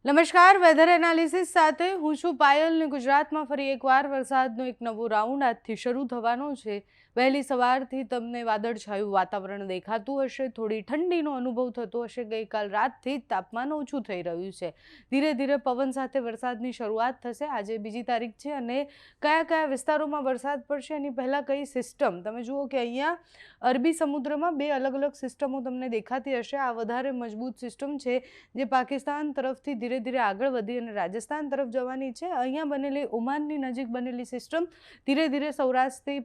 નમસ્કાર, weather analysis સાથે હું છું પાયલ ને ગુજરાતમાં ફરી એકવાર વરસાદનો એક નવો રાઉન્ડ આજથી શરૂ થવાનો છે। વહેલી સવારથી તમને વાદળછાયું વાતાવરણ દેખાતું હશે, થોડી ઠંડીનો અનુભવ થતો હશે। ગઈકાલ રાતથી જ તાપમાન ઓછું થઈ રહ્યું છે। ધીરે ધીરે પવન સાથે વરસાદની શરૂઆત થશે। આજે બીજી તારીખ છે અને કયા કયા વિસ્તારોમાં વરસાદ પડશે એની પહેલાં કઈ સિસ્ટમ તમે જુઓ કે અહીંયા અરબી સમુદ્રમાં બે અલગ અલગ સિસ્ટમો તમને દેખાતી હશે। આ વધારે મજબૂત સિસ્ટમ છે જે પાકિસ્તાન તરફથી ધીરે ધીરે આગળ વધી અને રાજસ્થાન તરફ જવાની છે। અહીંયા બનેલી ઓમાનની નજીક બનેલી સિસ્ટમ ધીરે ધીરે સૌરાષ્ટ્રથી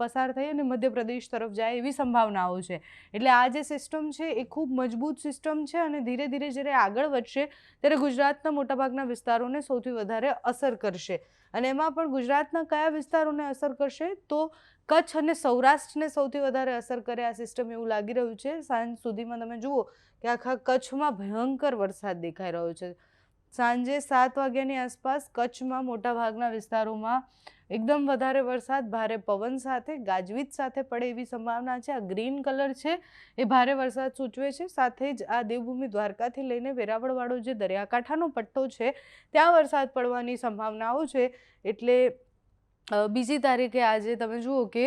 પસાર થઈ અને મધ્યપ્રદેશ તરફ જાય એવી સંભાવનાઓ છે। એટલે આ જે સિસ્ટમ છે એ ખૂબ મજબૂત સિસ્ટમ છે અને ધીરે ધીરે જ્યારે આગળ વધશે ત્યારે ગુજરાતના મોટાભાગના વિસ્તારોને સૌથી વધારે અસર કરશે। અને એમાં પણ ગુજરાતના કયા વિસ્તારોને અસર કરશે તો કચ્છ અને સૌરાષ્ટ્રને સૌથી વધારે અસર કરે આ સિસ્ટમ એવું લાગી રહ્યું છે। સાંજ સુધીમાં તમે જુઓ કે આખા કચ્છમાં ભયંકર વરસાદ દેખાઈ રહ્યો છે। સાંજે 7 વાગ્યાની આસપાસ કચ્છમાં મોટાભાગના વિસ્તારોમાં એકદમ વધારે વરસાદ ભારે પવન સાથે ગાજવીજ સાથે પડે એવી સંભાવના છે। આ ગ્રીન કલર છે એ ભારે વરસાદ સૂચવે છે। સાથે જ આ દેવભૂમિ દ્વારકાથી લઈને વેરાવળવાળો જે દરિયાકાંઠાનો પટ્ટો છે ત્યાં વરસાદ પડવાની સંભાવનાઓ છે। એટલે બીજી તારીખે આજે તમે જુઓ કે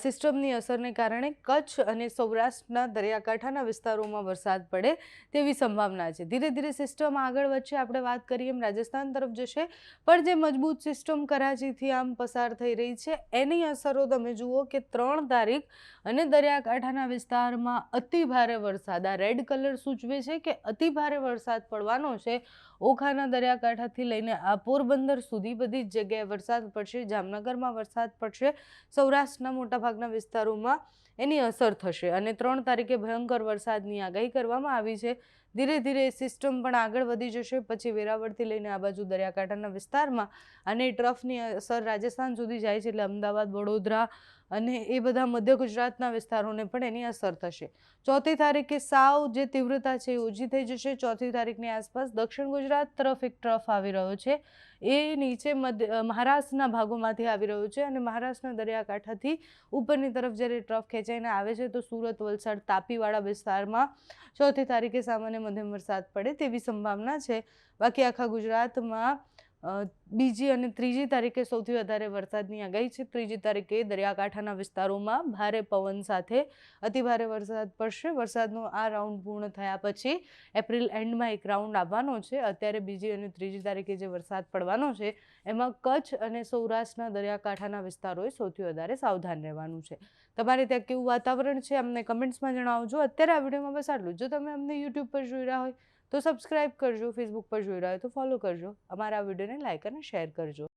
સિસ્ટમની અસરને કારણે કચ્છ અને સૌરાષ્ટ્રના દરિયાકાંઠાના વિસ્તારોમાં વરસાદ પડે તેવી સંભાવના છે। ધીરે ધીરે સિસ્ટમ આગળ વધશે। આપણે વાત કરીએ એમ રાજસ્થાન તરફ જશે, પણ જે મજબૂત સિસ્ટમ કરાચીથી આમ પસાર થઈ રહી છે એની અસરો તમે જુઓ કે 3 તારીખ અને દરિયાકાંઠાના વિસ્તારમાં અતિ ભારે વરસાદ, આ રેડ કલર સૂચવે છે કે અતિ ભારે વરસાદ પડવાનો છે। ઓખાના દરિયાકાંઠાથી લઈને આ પોરબંદર સુધી બધી જ જગ્યાએ વરસાદ પડશે। જામનગરમાં વરસાદ પડશે। સૌરાષ્ટ્રના મોટાભાગના વિસ્તારોમાં એની અસર થશે અને 3 તારીખે ભયંકર વરસાદની આગાહી કરવામાં આવી છે। ધીરે ધીરે સિસ્ટમ પણ આગળ વધી જશે, પછી વેરાવળથી લઈને આ બાજુ દરિયાકાંઠાના વિસ્તારમાં અને ટ્રફની અસર રાજસ્થાન સુધી જાય છે, એટલે અમદાવાદ, વડોદરા અને એ બધા મધ્ય ગુજરાતના વિસ્તારોને પણ એની અસર થશે। 4મી તારીખે સાવ જે તીવ્રતા છે એ ઓછી થઈ જશે। 4મી તારીખની આસપાસ દક્ષિણ ગુજરાત તરફ એક ટ્રફ આવી રહ્યો છે, એ નીચે મહારાષ્ટ્રના ભાગોમાંથી આવી રહ્યો છે અને મહારાષ્ટ્રના દરિયાકાંઠાથી ઉપરની તરફ જ્યારે ટ્રફ ખેંચાઈને આવે છે તો સુરત, વલસાડ, તાપીવાળા વિસ્તારમાં 4મી તારીખે સામાન્ય મધ્યમ વરસાદ પડે તેવી સંભાવના છે। બાકી આખા ગુજરાતમાં બીજી અને 3જી તારીખે સૌથી વધારે વરસાદની આગાહી છે। 3જી તારીખે દરિયાકાંઠાના વિસ્તારોમાં ભારે પવન સાથે અતિભારે વરસાદ પડશે। વરસાદનો આ રાઉન્ડ પૂર્ણ થયા પછી એપ્રિલ એન્ડમાં એક રાઉન્ડ આવવાનો છે। અત્યારે બીજી અને 3જી તારીખે જે વરસાદ પડવાનો છે એમાં કચ્છ અને સૌરાષ્ટ્રના દરિયાકાંઠાના વિસ્તારોએ સૌથી વધારે સાવધાન રહેવાનું છે। તમારે ત્યાં કેવું વાતાવરણ છે અમને કમેન્ટ્સમાં જણાવજો। અત્યારે આ વિડીયોમાં બસ આટલું। જો તમે અમને યુટ્યુબ પર જોઈ રહ્યા હોય તો સબસ્ક્રાઇબ કરજો, ફેસબુક પર જોઈ રહ્યા હોય તો ફોલો કરજો, અમારા વિડીયોને લાઇક અને શેર કરજો।